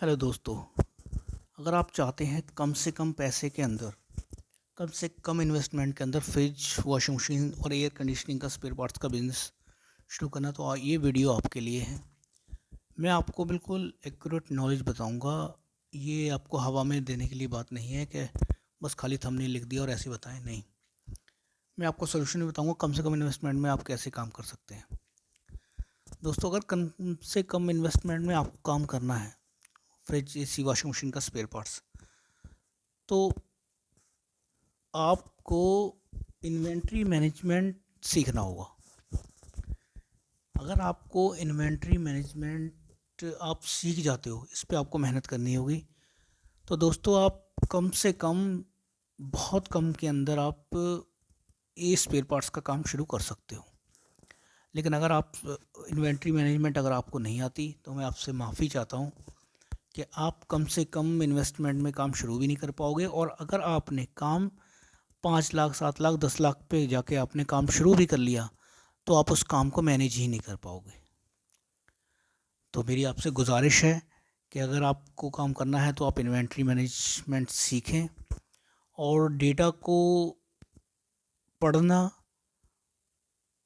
Hello दोस्तों। अगर आप चाहते हैं कम से कम पैसे के अंदर, कम से कम इन्वेस्टमेंट के अंदर फ्रिज, वॉशिंग मशीन और एयर कंडीशनिंग का स्पेयर पार्ट्स का बिज़नेस शुरू करना, तो ये वीडियो आपके लिए है। मैं आपको बिल्कुल एक्यूरेट नॉलेज बताऊंगा। ये आपको हवा में देने के लिए बात नहीं है कि बस खाली थंबनेल लिख दिया और ऐसे बताएं, नहीं। मैं आपको सोल्यूशन भी बताऊंगा कम से कम इन्वेस्टमेंट में आप कैसे काम कर सकते हैं। दोस्तों, अगर कम से कम इन्वेस्टमेंट में आपको काम करना है, फ्रिज, एसी, वॉशिंग मशीन का स्पेयर पार्ट्स, तो आपको इन्वेंट्री मैनेजमेंट सीखना होगा। अगर आपको इन्वेंट्री मैनेजमेंट आप सीख जाते हो, इस पे आपको मेहनत करनी होगी, तो दोस्तों आप कम से कम, बहुत कम के अंदर आप ये स्पेयर पार्ट्स का काम शुरू कर सकते हो। लेकिन अगर आप इन्वेंट्री मैनेजमेंट अगर आपको नहीं आती, तो मैं आपसे माफ़ी चाहता हूँ कि आप कम से कम इन्वेस्टमेंट में काम शुरू भी नहीं कर पाओगे। और अगर आपने काम 5 लाख, 7 लाख, 10 लाख पे जाके आपने काम शुरू भी कर लिया, तो आप उस काम को मैनेज ही नहीं कर पाओगे। तो मेरी आपसे गुजारिश है कि अगर आपको काम करना है तो आप इन्वेंट्री मैनेजमेंट सीखें, और डेटा को पढ़ना,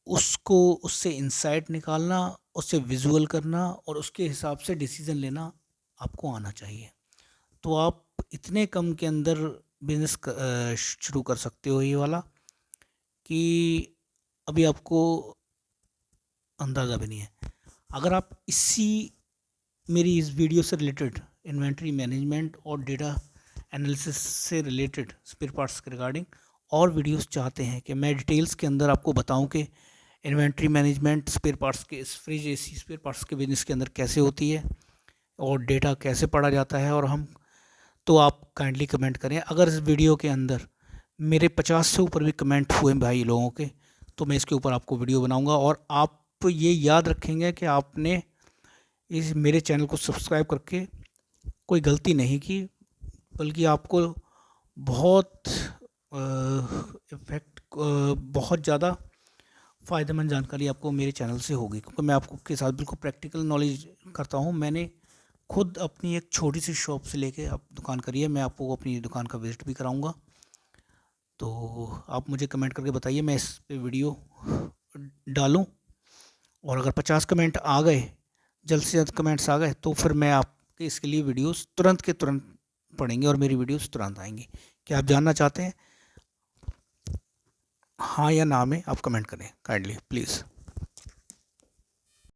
उसको, उससे इंसाइट निकालना, उससे विजुअल करना और उसके हिसाब से डिसीज़न लेना आपको आना चाहिए। तो आप इतने कम के अंदर बिज़नेस शुरू कर सकते हो, ये वाला, कि अभी आपको अंदाज़ा भी नहीं है। अगर आप मेरी इस वीडियो से रिलेटेड इन्वेंट्री मैनेजमेंट और डेटा एनालिसिस से रिलेटेड स्पेयर पार्ट्स के रिगार्डिंग और वीडियोस चाहते हैं कि मैं डिटेल्स के अंदर आपको बताऊं कि इन्वेंट्री मैनेजमेंट स्पेयर पार्ट्स के, इस फ्रिज एसी स्पेयर पार्ट्स के बिजनेस के अंदर कैसे होती है और डेटा कैसे पढ़ा जाता है, और हम, तो आप काइंडली कमेंट करें। अगर इस वीडियो के अंदर मेरे 50 से ऊपर भी कमेंट हुए भाई लोगों के, तो मैं इसके ऊपर आपको वीडियो बनाऊंगा। और आप ये याद रखेंगे कि आपने इस मेरे चैनल को सब्सक्राइब करके कोई गलती नहीं की, बल्कि आपको बहुत बहुत ज़्यादा फ़ायदेमंद जानकारी आपको मेरे चैनल से होगी, क्योंकि मैं आपको के साथ बिल्कुल प्रैक्टिकल नॉलेज करता हूँ। मैंने खुद अपनी एक छोटी सी शॉप से लेके आप दुकान करी है। मैं आपको अपनी दुकान का विज़िट भी कराऊंगा। तो आप मुझे कमेंट करके बताइए, मैं इस पे वीडियो डालूं। और अगर 50 कमेंट आ गए, जल्द से जल्द कमेंट्स आ गए, तो फिर मैं आपके इसके लिए वीडियोस तुरंत के तुरंत पढ़ेंगे और मेरी वीडियोस तुरंत आएंगी। क्या आप जानना चाहते हैं? हाँ या ना में आप कमेंट करें काइंडली, प्लीज़।